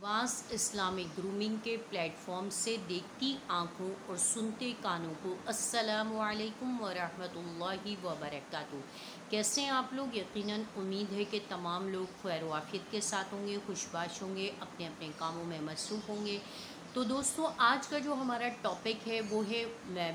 Advance Islamic grooming के platform से देखती आँखों और सुनते कानों को अस्सलामु अलैकुम व रहमतुल्लाहि व बरकातुहू। कैसे हैं आप लोग? यकीनन उम्मीद है कि तमाम लोग खैर व आफियत के साथ होंगे, खुशबाश होंगे, अपने अपने कामों में मसरूफ़ होंगे। तो दोस्तों, आज का जो हमारा टॉपिक है वो है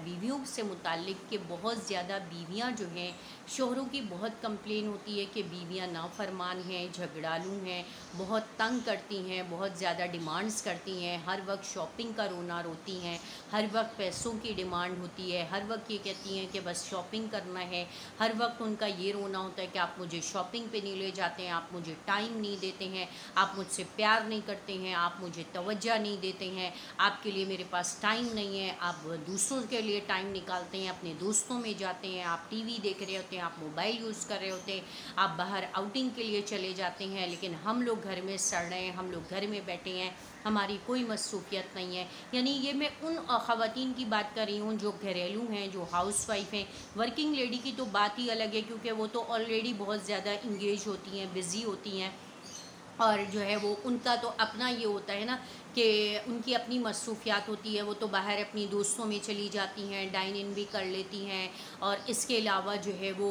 बीवियों से मुताल्लिक़ कि बहुत ज़्यादा बीवियां जो हैं, शोहरों की बहुत कंप्लेन होती है कि बीवियां नाफरमान हैं, झगड़ालू हैं, बहुत तंग करती हैं, बहुत ज़्यादा डिमांड्स करती हैं, हर वक्त शॉपिंग का रोना रोती हैं, हर वक्त पैसों की डिमांड होती है, हर वक्त ये कहती हैं कि बस शॉपिंग करना है। हर वक्त उनका ये रोना होता है कि आप मुझे शॉपिंग पे नहीं ले जाते हैं, आप मुझे टाइम नहीं देते हैं, आप मुझसे प्यार नहीं करते हैं, आप मुझे तवज्जो नहीं देते हैं, आपके लिए मेरे पास टाइम नहीं है। आप दूसरों के लिए टाइम निकालते हैं, अपने दोस्तों में जाते हैं, आप टीवी देख रहे होते हैं, आप मोबाइल यूज़ कर रहे होते हैं, आप बाहर आउटिंग के लिए चले जाते हैं, लेकिन हम लोग घर में सड़ रहे हैं, हम लोग घर में बैठे हैं, हमारी कोई मसरूफियत नहीं है। यानी ये मैं उन ख़वातीन की बात कर रही हूँ जो घरेलू हैं, जो हाउस वाइफ हैं। वर्किंग लेडी की तो बात ही अलग है, क्योंकि वो तो ऑलरेडी बहुत ज़्यादा इंगेज होती हैं, बिज़ी होती हैं, और जो है वो उनका तो अपना ये होता है ना कि उनकी अपनी मसरूफियात होती है। वो तो बाहर अपनी दोस्तों में चली जाती हैं, डाइन इन भी कर लेती हैं, और इसके अलावा जो है वो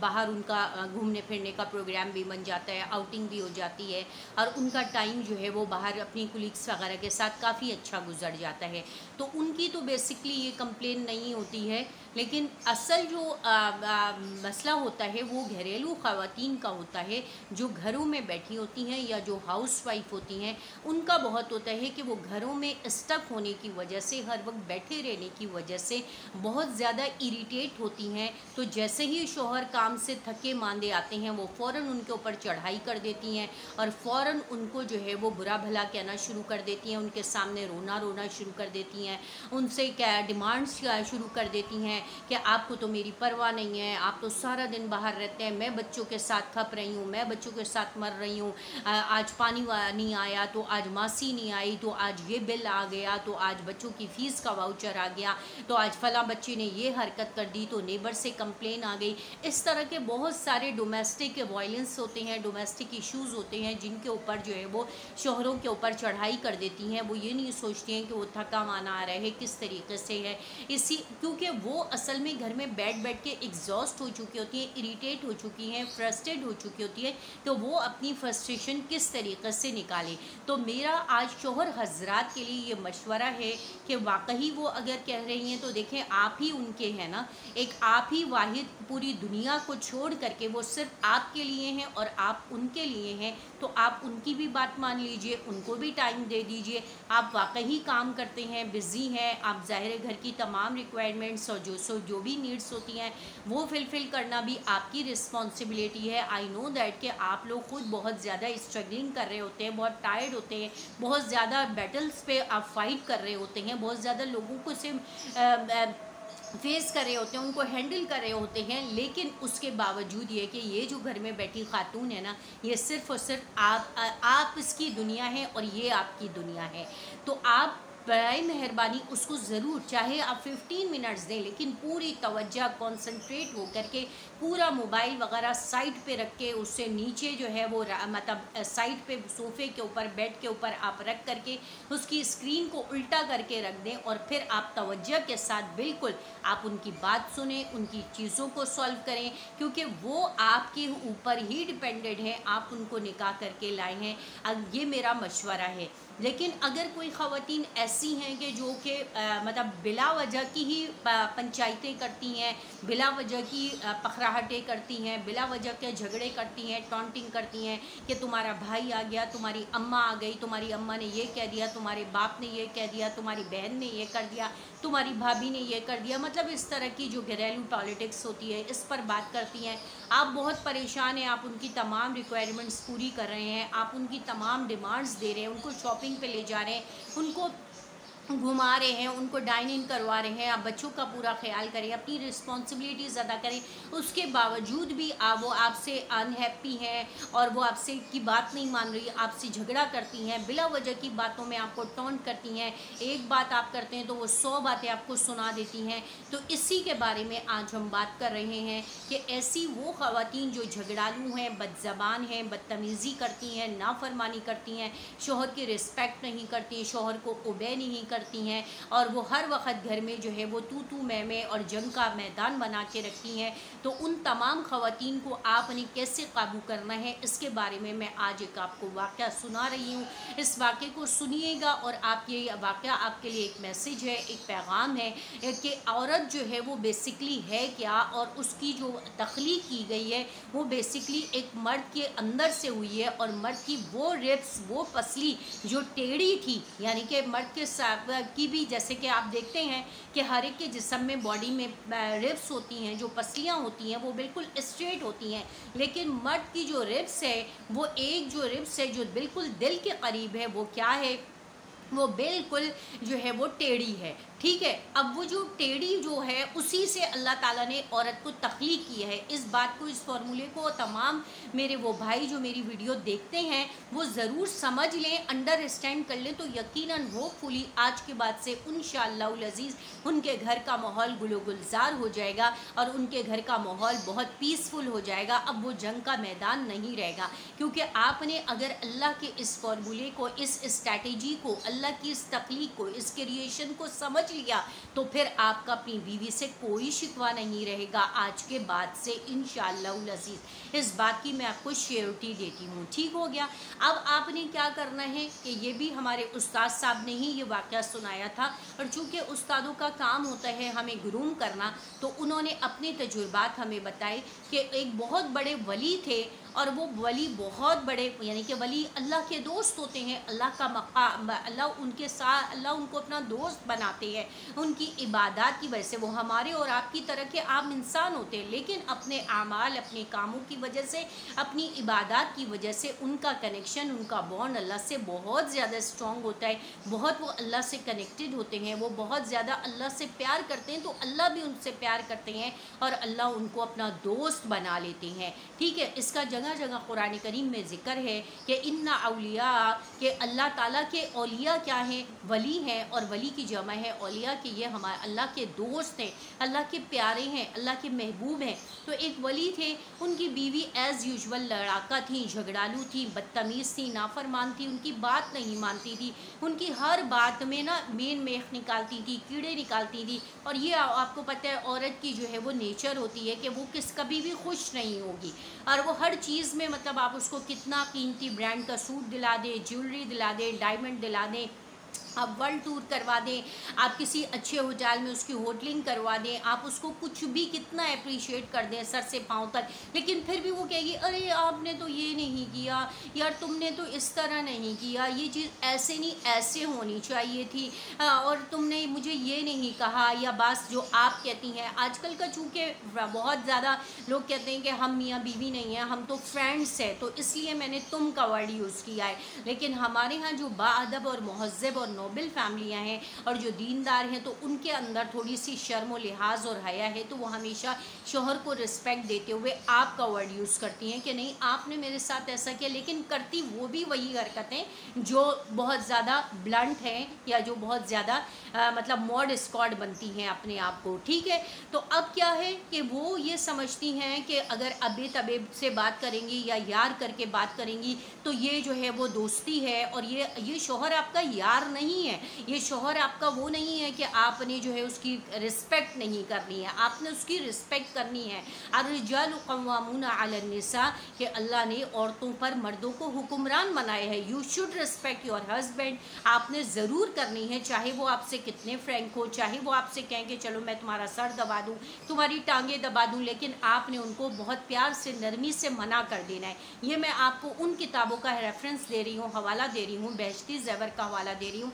बाहर उनका घूमने फिरने का प्रोग्राम भी बन जाता है, आउटिंग भी हो जाती है, और उनका टाइम जो है वो बाहर अपनी कुलीग्स वगैरह के साथ काफ़ी अच्छा गुजर जाता है। तो उनकी तो बेसिकली ये कंप्लेन नहीं होती है, लेकिन असल जो मसला होता है वो घरेलू ख़वातीन का होता है, जो घरों में बैठी होती हैं या जो हाउस वाइफ होती हैं। उनका बहुत होता है कि वो घरों में स्टक होने की वजह से, हर वक्त बैठे रहने की वजह से बहुत ज़्यादा इरिटेट होती हैं। तो जैसे ही शोहर काम से थके मांदे आते हैं, वो फ़ौरन उनके ऊपर चढ़ाई कर देती हैं और फ़ौरन उनको जो है वो बुरा भला कहना शुरू कर देती हैं, उनके सामने रोना रोना शुरू कर देती हैं, उनसे क्या डिमांड्स शुरू कर देती हैं कि आपको तो मेरी परवाह नहीं है, आप तो सारा दिन बाहर रहते हैं, मैं बच्चों के साथ खप रही हूँ, मैं बच्चों के साथ मर रही हूँ, आज पानी नहीं आया तो आज मासी नहीं आई, तो आज ये बिल आ गया, तो आज बच्चों की फ़ीस का वाउचर आ गया, तो आज फला बच्चे ने ये हरकत कर दी, तो नेबर से कंप्लेन आ गई। इस तरह के बहुत सारे डोमेस्टिक वायलेंस होते हैं, डोमेस्टिक इश्यूज़ होते हैं, जिनके ऊपर जो है वो शोहरों के ऊपर चढ़ाई कर देती हैं। वो ये नहीं सोचती हैं कि वो थका माना आ रहा है, किस तरीके से है, इसी क्योंकि वो असल में घर में बैठ बैठ के एग्जॉस्ट हो चुकी होती हैं, इरिटेट हो चुकी हैं, फ्रस्ट्रेट हो चुकी होती है, तो वो अपनी फ्रस्ट्रेशन किस तरीके से निकाले। तो मेरा आज शोहर हजरात के लिए ये मशवरा है कि वाकई वो अगर कह रही हैं तो देखें, आप ही उनके हैं ना, एक आप ही वाहिद पूरी दुनिया को छोड़ करके वो सिर्फ आपके लिए हैं और आप उनके लिए हैं, तो आप उनकी भी बात मान लीजिए, उनको भी टाइम दे दीजिए। आप वाकई काम करते हैं, बिज़ी हैं, आप ज़ाहिर घर की तमाम रिक्वायरमेंट्स और जो भी नीड्स होती हैं वो फिलफ़िल करना भी आपकी रिस्पॉन्सिबिलिटी है। आई नो दैट कि आप लोग खुद बहुत ज़्यादा स्ट्रगलिंग कर रहे होते हैं, बहुत टायर्ड होते हैं, बहुत ज़्यादा बैटल्स पे आप फाइट कर रहे होते हैं, बहुत ज़्यादा लोगों को से फेस कर रहे होते हैं, उनको हैंडल कर रहे होते हैं, लेकिन उसके बावजूद ये कि ये जो घर में बैठी खातून है ना, ये सिर्फ़ और सिर्फ आप इसकी दुनिया है और ये आपकी दुनिया है। तो आप बराए मेहरबानी उसको ज़रूर, चाहे आप 15 मिनट्स दें, लेकिन पूरी तवज्जो कॉन्सनट्रेट हो करके पूरा मोबाइल वगैरह साइड पे रख के, उससे नीचे जो है वो मतलब साइड पे सोफ़े के ऊपर, बेड के ऊपर आप रख करके उसकी स्क्रीन को उल्टा करके रख दें, और फिर आप तवज्जो के साथ बिल्कुल आप उनकी बात सुने, उनकी चीज़ों को सॉल्व करें, क्योंकि वो आपके ऊपर ही डिपेंडेड है, आप उनको निकाह करके लाए हैं। अब ये मेरा मशवरा है। लेकिन अगर कोई ख़वातीन ऐसी हैं कि जो कि मतलब बिला वजह की ही पंचायतें करती हैं, बिला वजह की पखराहटें करती हैं, बिला वजह के झगड़े करती हैं, टॉन्टिंग करती हैं कि तुम्हारा भाई आ गया, तुम्हारी अम्मा आ गई, तुम्हारी अम्मा ने ये कह दिया, तुम्हारे बाप ने ये कह दिया, तुम्हारी बहन ने ये कर दिया, तुम्हारी भाभी ने ये कर दिया, मतलब इस तरह की जो घरेलू पॉलिटिक्स होती है इस पर बात करती हैं। आप बहुत परेशान हैं, आप उनकी तमाम रिक्वायरमेंट्स पूरी कर रहे हैं, आप उनकी तमाम डिमांड्स दे रहे हैं, उनको शॉपिंग पे ले जा रहे हैं, उनको घुमा रहे हैं, उनको डाइन इन करवा रहे हैं, आप बच्चों का पूरा ख्याल करें, अपनी रिस्पॉन्सिबिलिटीज़ अदा करें, उसके बावजूद भी वो आपसे अनहैप्पी हैं और वो आपसे की बात नहीं मान रही, आपसे झगड़ा करती हैं, बिला वजह की बातों में आपको टॉन्ट करती हैं, एक बात आप करते हैं तो वो 100 बातें आपको सुना देती हैं। तो इसी के बारे में आज हम बात कर रहे हैं कि ऐसी वो ख़वातीन जो झगड़ालू हैं, बदज़बान हैं, बदतमीज़ी करती हैं, नाफरमानी करती हैं, शोहर की रिस्पेक्ट नहीं करती, शोहर को ओबे नहीं करती हैं और वो हर वक्त घर में जो है वो तू मैं और जंग का मैदान बना के रखती हैं। तो उन तमाम ख़वातीन को आपने कैसे काबू करना है, इसके बारे में मैं आज एक आपको वाक़या सुना रही हूँ। इस वाक़े को सुनिएगा और आप ये वाक़या आपके लिए एक मैसेज है, एक पैगाम है कि औरत जो है वो बेसिकली है क्या, और उसकी जो तख्लीक की गई है वो बेसिकली एक मर्द के अंदर से हुई है। और मर्द की वो रिब्स, वो पसली जो टेढ़ी थी, यानी कि मर्द के की भी, जैसे कि आप देखते हैं कि हर एक के जिस्म में, बॉडी में रिब्स होती हैं, जो पसलियाँ होती हैं वो बिल्कुल स्ट्रेट होती हैं, लेकिन मर्द की जो रिब्स है वो एक जो रिब्स है जो बिल्कुल दिल के करीब है, वो क्या है, वो बिल्कुल जो है वो टेढ़ी है। ठीक है, अब वो जो टेढ़ी जो है उसी से अल्लाह ताला ने औरत को तख्लीक की है। इस बात को, इस फार्मूले को तमाम मेरे वो भाई जो मेरी वीडियो देखते हैं वो ज़रूर समझ लें, अंडरस्टैंड कर लें, तो यकीनन होपफुली आज के बाद से इंशाअल्लाह अज़ीज़ उनके घर का माहौल गुलो गुलजार हो जाएगा और उनके घर का माहौल बहुत पीसफुल हो जाएगा। अब वो जंग का मैदान नहीं रहेगा, क्योंकि आपने अगर अल्लाह के इस फार्मूले को, इस स्ट्रैटेजी को, अल्लाह की इस तख्लीक को, इस क्रिएशन को समझ लिया तो फिर आपका अपनी बीवी से कोई शिकवा नहीं रहेगा आज के बाद से इंशाअल्लाह अज़ीज़। इस बात की मैं आपको श्योरिटी देती हूँ। ठीक हो गया। अब आपने क्या करना है कि ये भी हमारे उस्ताद साहब ने ही ये वाक़या सुनाया था, और चूँकि उस्तादों का काम होता है हमें ग्रूम करना, तो उन्होंने अपने तजुर्बात हमें बताए कि एक बहुत बड़े वली थे, और वो वली बहुत बड़े, यानी कि वली अल्लाह के दोस्त होते हैं, अल्लाह का मकाम, अल्लाह उनके साथ, अल्लाह उनको अपना दोस्त बनाते हैं उनकी इबादत की वजह से। वो हमारे और आपकी तरह के आम इंसान होते हैं, लेकिन अपने आमाल, अपने कामों की वजह से, अपनी इबादत की वजह से उनका कनेक्शन, उनका बॉन्ड अल्लाह से बहुत ज़्यादा स्ट्रॉन्ग होता है, बहुत वो अल्लाह से कनेक्टेड होते हैं, वो बहुत ज़्यादा अल्लाह से प्यार करते हैं, तो अल्लाह भी उनसे प्यार करते हैं और अल्लाह उनको अपना दोस्त बना लेते हैं। ठीक है, इसका जगह जगह कुरान करीम में ज़िक्र है कि इन्ना औलिया, कि अल्लाह ताला के औलिया क्या हैं, वली हैं, और वली की जमा है औलिया, कि ये हमारे अल्लाह के दोस्त हैं, अल्लाह के प्यारे हैं, अल्लाह के महबूब हैं। तो एक वली थे, उनकी बीवी एज़ यूजुअल लड़ाका थी, झगड़ालू थी, बदतमीज़ थी, नाफरमान थी, उनकी बात नहीं मानती थी, उनकी हर बात में ना मेन मेख निकालती थी, कीड़े निकालती थी। और ये आपको पता है औरत की जो है वो नेचर होती है कि वो कभी भी खुश नहीं होगी, और वो हर चीज़ में, मतलब आप उसको कितना कीमती ब्रांड का सूट दिला दें, ज्वेलरी दिला दें, डायमंड दिला दें, आप वर्ल्ड टूर करवा दें, आप किसी अच्छे होटल में उसकी होटलिंग करवा दें, आप उसको कुछ भी कितना अप्रिशिएट कर दें सर से पाँव तक, लेकिन फिर भी वो कहेगी अरे आपने तो ये नहीं किया, यार तुमने तो इस तरह नहीं किया, ये चीज़ ऐसे नहीं ऐसे होनी चाहिए थी, और तुमने मुझे ये नहीं कहा, या बस जो आप कहती हैं। आजकल का चूँकि बहुत ज़्यादा लोग कहते हैं कि हम मियाँ बीवी नहीं हैं, हम तो फ्रेंड्स हैं, तो इसलिए मैंने तुम का वर्ड यूज़ किया है। लेकिन हमारे यहाँ जो बाअदब और महज़्ज़ब और नोबल फैमिलियाँ हैं और जो दीनदार हैं, तो उनके अंदर थोड़ी सी शर्म व लिहाज और हया है, तो वो हमेशा शोहर को रिस्पेक्ट देते हुए आपका वर्ड यूज़ करती हैं कि नहीं आपने मेरे साथ ऐसा किया, लेकिन करती वो भी वही हरकतें जो बहुत ज़्यादा ब्लंट हैं, या जो बहुत ज़्यादा मतलब मॉड स्क्वाड बनती हैं अपने आप को। ठीक है, तो अब क्या है कि वो ये समझती हैं कि अगर अबे तबे से बात करेंगी या यार करके बात करेंगी तो ये जो है वो दोस्ती है, और ये शोहर आपका यार नहीं है, ये शोहर आपका वो नहीं है कि आपने जो है उसकी रिस्पेक्ट नहीं करनी है, आपने उसकी रिस्पेक्ट करनी है। अर्रिजालु क़व्वामूना अलन निसा, कि अल्लाह ने औरतों पर मर्दों को हुक्मरान बनाया है। You should respect your husband, आपने ज़रूर करनी है, चाहे वो आपसे कितने फ्रैंक हो, चाहे वो आपसे कहें कि चलो मैं तुम्हारा सर दबा दूँ, तुम्हारी टांगें दबा दूँ, लेकिन आपने उनको बहुत प्यार से, नरमी से मना कर देना है। ये मैं आपको उन किताबों का रेफरेंस दे रही हूँ, हवाला दे रही हूँ, बहश्ती ज़ेवर का हवाला दे रही हूँ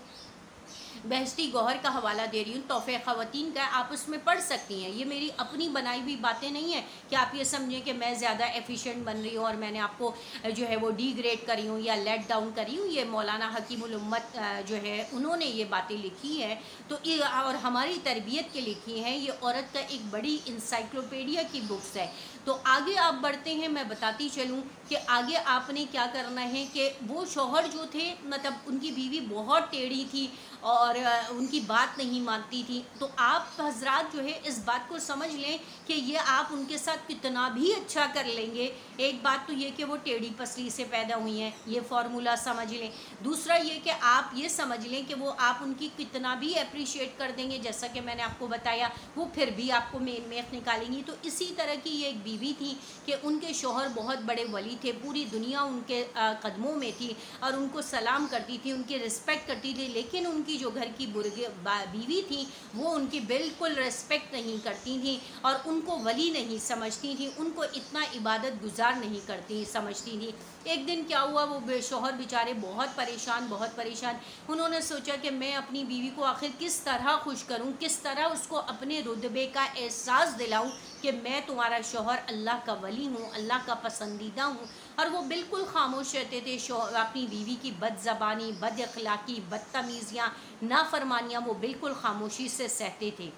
بہشتی گوہر کا حوالہ دے رہی ہوں، تحفہ خواتین کا، آپ اس میں پڑھ سکتی ہیں، یہ میری اپنی بنائی ہوئی باتیں نہیں ہیں کہ آپ یہ سمجھیں کہ میں زیادہ ایفیشینٹ بن رہی ہوں اور میں نے آپ کو جو ہے وہ ڈی گریڈ کری ہوں یا لیٹ ڈاؤن کری ہوں۔ یہ مولانا حکیم الامت جو ہے انہوں نے یہ باتیں لکھی ہیں، تو اور ہماری تربیت کے لکھی ہیں، یہ عورت کا ایک بڑی انسائکلوپیڈیا کی بکس ہے۔ تو آگے آپ بڑھتے ہیں، میں بتاتی چلوں کہ آگے آپ نے کیا کرنا ہے کہ وہ شوہر جو تھے، مطلب ان کی بیوی بہت ٹیڑھی تھی اور ان کی بات نہیں مانتی تھی، تو آپ حضرات جو ہے اس بات کو سمجھ لیں کہ یہ آپ ان کے ساتھ کتنا بھی اچھا کر لیں گے، ایک بات تو یہ کہ وہ ٹیڑھی پسلی سے پیدا ہوئی ہیں، یہ فارمولا سمجھ لیں۔ دوسرا یہ کہ آپ یہ سمجھ لیں کہ وہ آپ ان کی کتنا بھی اپریشیٹ کر دیں گے، جیسا کہ میں نے آپ کو بتایا، وہ پھر بھی آپ کو میخ نکالیں گی۔ تو اسی طرح کی یہ ایک بیوی تھی کہ ان کے شوہر بہت بڑے ولی تھے، پوری دنیا ان کے قدموں میں تھی اور ان کو سلام کرتی تھی، ان کی رسپیکٹ کرتی تھی، لیکن ان کی جو گھر کی بیوی تھی وہ ان کی بالکل رسپیکٹ نہیں کرتی تھیں اور ان کو ولی نہیں سمجھتی تھیں، ان کو اتنا عبادت گزار نہیں کرتی سمجھتی تھیں۔ ایک دن کیا ہوا، وہ شوہر بیچارے بہت پریشان، انہوں نے سوچا کہ میں اپنی بیوی کو آخر کس طرح خوش کروں، کس طرح اس کو اپنے رتبے کا احساس دلاؤں کہ میں تمہارا شوہر اللہ کا ولی ہوں، اللہ کا پسندیدہ ہوں۔ اور وہ بالکل خاموش رہتے تھے، اپنی بیوی کی بد زبانی، بد اخلاقی، بدتمیزیاں، نافرمانیاں وہ بالکل خاموشی سے سہتے تھے۔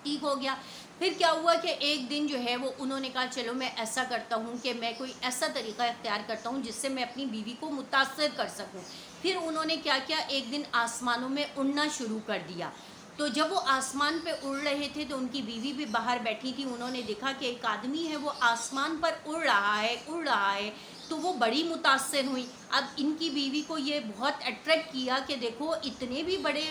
ٹھیک ہو گیا۔ پھر کیا ہوا کہ ایک دن جو ہے وہ انہوں نے کہا چلو میں ایسا کرتا ہوں کہ میں کوئی ایسا طریقہ اختیار کرتا ہوں جس سے میں اپنی بیوی کو متاثر کر سکوں۔ پھر انہوں نے کیا کیا، ایک دن آسمانوں میں اڑنا شروع کر دیا۔ تو جب وہ آسمان پہ اڑ رہے تھے تو ان کی بیوی بھی باہر بیٹھی تھی، انہوں نے دیکھا کہ ایک آدمی ہے وہ آسمان پر اڑ رہا ہے، تو وہ بڑی متاثر ہوئی۔ اب ان کی بیوی کو یہ بہت اٹریکٹ کیا کہ دیکھو اتنے بھی بڑے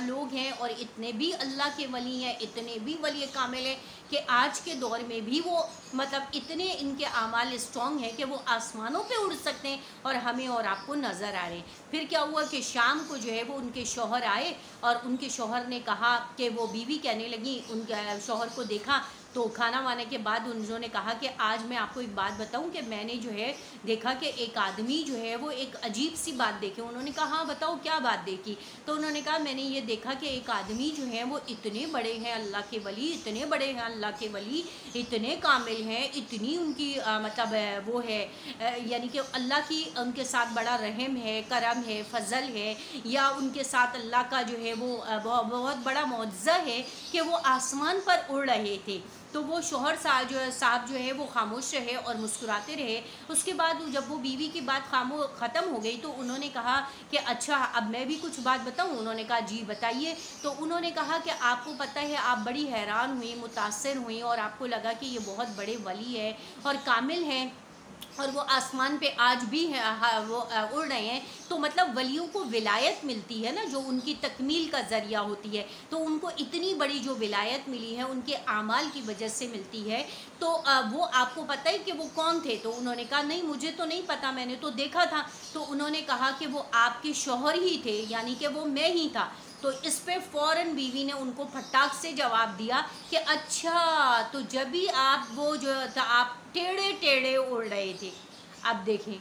لوگ ہیں اور اتنے بھی اللہ کے ولی ہیں، اتنے بھی ولی کامل ہیں کہ آج کے دور میں بھی وہ مطلب اتنے ان کے اعمال اسٹرانگ ہیں کہ وہ آسمانوں پہ اڑ سکتے ہیں اور ہمیں اور آپ کو نظر آ رہے ہیں۔ پھر کیا ہوا کہ شام کو جو ہے وہ ان کے شوہر آئے اور ان کے شوہر نے کہا کہ وہ بیوی کہنے لگی، ان کے شوہر کو دیکھا تو کھانا وانے کے بعد انہوں نے کہا کہ آج میں آپ کو ایک بات بتاؤں کہ میں نے جو ہے دیکھا کہ ایک آدمی جو ہے وہ ایک عجیب سی بات دیکھی۔ انہوں نے کہا ہاں بتاؤ کیا بات دیکھی؟ تو انہوں نے کہا میں نے یہ دیکھا کہ ایک آدمی جو ہے وہ اتنے بڑے ہیں اللہ کے ولی، اتنے بڑے ہیں اللہ کے ولی، اتنے کامل ہیں، اتنی ان کی مطلب وہ ہے یعنی کہ اللہ کی ان کے ساتھ بڑا رحم ہے، کرم ہے، فضل ہے، یا ان کے ساتھ اللہ کا جو ہے وہ بہت بڑا معجزہ ہے کہ وہ آسمان پر اڑ رہے تھے۔ تو وہ شوہر صاحب جو ہے وہ خاموش رہے اور مسکراتے رہے۔ اس کے بعد جب وہ بیوی کی بات ختم ہو گئی تو انہوں نے کہا کہ اچھا اب میں بھی کچھ بات بتاؤں؟ انہوں نے کہا جی بتائیے۔ تو انہوں نے کہا کہ آپ کو پتہ ہے آپ بڑی حیران ہوئی، متاثر ہوئی اور آپ کو لگا کہ یہ بہت بڑے ولی ہے اور کامل ہیں اور وہ آسمان پہ آج بھی وہ اڑ رہے ہیں، تو مطلب ولیوں کو ولایت ملتی ہے نا، جو ان کی تکمیل کا ذریعہ ہوتی ہے، تو ان کو اتنی بڑی جو ولایت ملی ہے ان کے اعمال کی وجہ سے ملتی ہے۔ تو وہ آپ کو پتہ ہے کہ وہ کون تھے؟ تو انہوں نے کہا نہیں مجھے تو نہیں پتا، میں نے تو دیکھا تھا۔ تو انہوں نے کہا کہ وہ آپ کے شوہر ہی تھے، یعنی کہ وہ میں ہی تھا۔ تو اس پہ فوراً بیوی نے ان کو پھٹاک سے جواب دیا کہ اچھا تو جب بھی آپ وہ جو تھا آپ ٹیڑھے اڑ رہے تھے۔ اب دیکھیں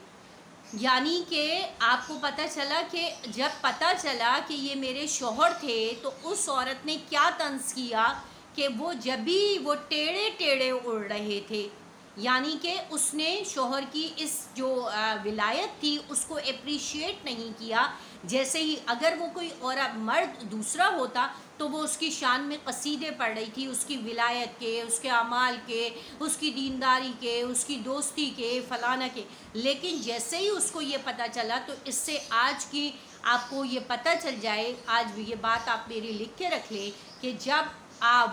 یعنی کہ آپ کو پتہ چلا کہ جب پتہ چلا کہ یہ میرے شوہر تھے تو اس عورت نے کیا طنز کیا کہ وہ جب بھی وہ ٹیڑھے اڑ رہے تھے، یعنی کہ اس نے شوہر کی اس جو ولایت تھی اس کو اپریشیٹ نہیں کیا۔ جیسے ہی اگر وہ کوئی اور مرد دوسرا ہوتا تو وہ اس کی شان میں قصیدے پڑھ رہی تھی، اس کی ولایت کے، اس کے اعمال کے، اس کی دینداری کے، اس کی دوستی کے، فلانا کے، لیکن جیسے ہی اس کو یہ پتہ چلا تو اس سے آج کی آپ کو یہ پتہ چل جائے، آج بھی یہ بات آپ میری لکھ کے رکھ لیں کہ جب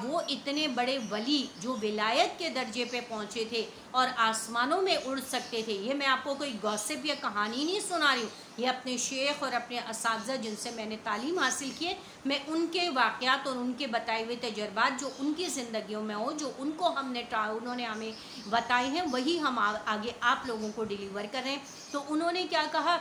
وہ اتنے بڑے ولی جو ولایت کے درجے پہ پہنچے تھے اور آسمانوں میں اڑ سکتے تھے، یہ میں آپ کو کوئی گوسپ یا کہانی نہیں سنا رہی ہوں، یہ اپنے شیخ اور اپنے اساتذہ جن سے میں نے تعلیم حاصل کی ہے، میں ان کے واقعات اور ان کے بتائے ہوئے تجربات جو ان کی زندگیوں میں ہو، جو انہوں نے ہمیں بتائے ہیں، وہی ہم آگے آپ لوگوں کو ڈیلیور کر رہے ہیں۔ تو انہوں نے کیا کہا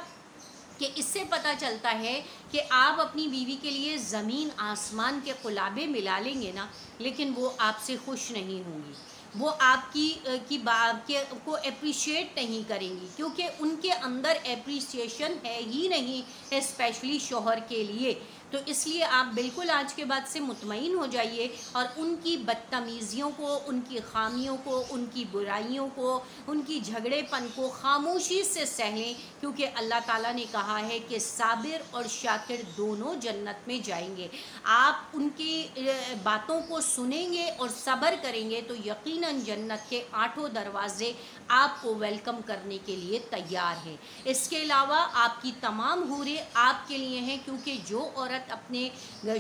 کہ اس سے پتہ چلتا ہے کہ آپ اپنی بیوی کے لیے زمین آسمان کے قلابے ملا لیں گے نا، لیکن وہ آپ سے خوش نہیں ہوں گی، وہ آپ کی بات کو اپریشیٹ نہیں کریں گی، کیونکہ ان کے اندر اپریسیشن ہے ہی نہیں، اسپیشلی شوہر کے لیے۔ تو اس لیے آپ بالکل آج کے بعد سے مطمئن ہو جائیے اور ان کی بدتمیزیوں کو، ان کی خامیوں کو، ان کی برائیوں کو، ان کی جھگڑے پن کو خاموشی سے سہ لیں، کیونکہ اللہ تعالیٰ نے کہا ہے کہ صابر اور شاکر دونوں جنت میں جائیں گے۔ آپ ان کی باتوں کو سنیں گے اور صبر کریں گے تو یقیناً جنت کے 8 دروازے آپ کو ویلکم کرنے کے لیے تیار ہیں۔ اس کے علاوہ آپ کی تمام حوریں آپ کے لیے ہیں، کیونکہ جو عورت اپنے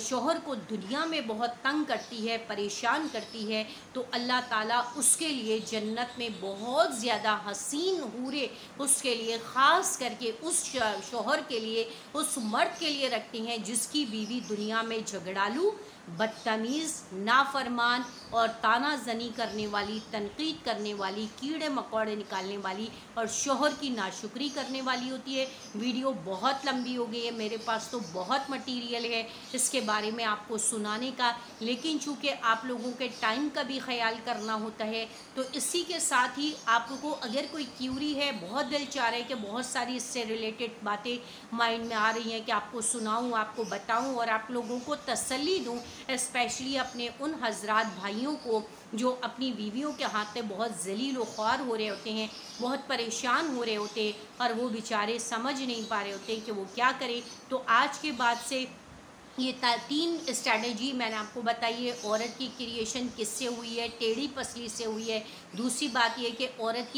شوہر کو دنیا میں بہت تنگ کرتی ہے، پریشان کرتی ہے، تو اللہ تعالیٰ اس کے لیے جنت میں بہت زیادہ حسین حوریں اس کے لیے خاص کر کے اس شوہر کے لیے، اس مرد کے لیے رکھتی ہیں جس کی بیوی دنیا میں جھگڑالو، بدتمیز، نافرمان اور طعنہ زنی کرنے والی، تنقید کرنے والی، کیڑے مکوڑے نکالنے والی اور شوہر کی ناشکری کرنے والی ہوتی ہے۔ ویڈیو بہت لمبی ہو گئی ہے، میرے پاس تو بہت مٹیریل ہے اس کے بارے میں آپ کو سنانے کا، لیکن چونکہ آپ لوگوں کے ٹائم کا بھی خیال کرنا ہوتا ہے، تو اسی کے ساتھ ہی آپ کو اگر کوئی کیوری ہے، بہت دل چاہ رہا ہے کہ بہت ساری اس سے ریلیٹڈ باتیں مائنڈ میں آ رہی ہیں کہ آپ کو سناؤں، آپ کو بتاؤں اور آپ لوگوں کو تسلی دوں، اسپیشلی اپنے ان حضرات بھائیوں کو جو اپنی بیویوں کے ہاتھ میں بہت ذلیل و خوار ہو رہے ہوتے ہیں، بہت پریشان ہو رہے ہوتے ہیں اور وہ بیچارے سمجھ نہیں پا رہے ہوتے کہ وہ کیا کریں۔ تو آج کے بعد سے یہ 3 اسٹریٹجی میں نے آپ کو بتائی ہے۔ عورت کی کریشن کس سے ہوئی ہے؟ ٹیڑھی پسلی سے ہوئی ہے۔ دوسری بات یہ کہ عورت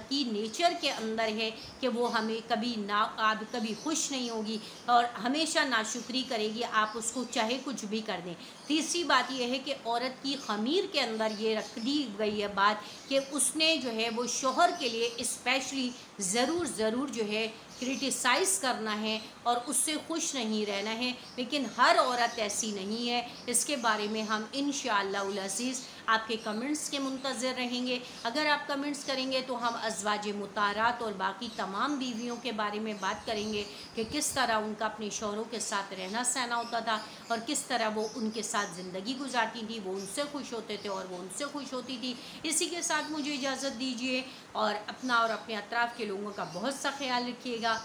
کی نیچر کے اندر ہے کہ وہ ہمیں کبھی خوش نہیں ہوگی اور ہمیشہ ناشکری کرے گی، آپ اس کو چاہے کچھ بھی کر دیں۔ تیسری بات یہ ہے کہ عورت کی خمیر کے اندر یہ رکھ دی گئی ہے بات کہ اس نے جو ہے وہ شوہر کے لیے اسپیشلی ضرور جو ہے کرٹیسائز کرنا ہے اور اس سے خوش نہیں رہنا ہے، لیکن ہر عورت ایسی نہیں ہے۔ اس کے بارے میں ہم انشاءاللہ العزیز آپ کے کمنٹس کے منتظر رہیں گے۔ اگر آپ کمنٹس کریں گے تو ہم ازواج مطہرات اور باقی تمام بیویوں کے بارے میں بات کریں گے کہ کس طرح ان کا اپنے شوہروں کے ساتھ رہنا سہنا ہوتا تھا اور کس طرح وہ ان کے ساتھ زندگی گزارتی تھی، وہ ان سے خوش ہوتے تھے اور وہ ان سے خوش ہوتی تھی۔ اسی کے ساتھ مجھے اجازت دیجیے اور اپنا اور اپنے اطراف کے لوگوں کا بہت سا خیال رکھیے گا۔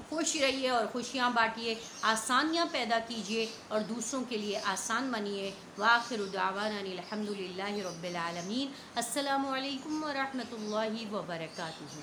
خوش رہیے اور خوشیاں بانٹیے، آسانیاں پیدا کیجیے اور دوسروں کے لیے آسان بنیے۔ وآخر دعوانا الحمدللہ رب العالمین۔ السلام علیکم ورحمۃ اللہ وبرکاتہ۔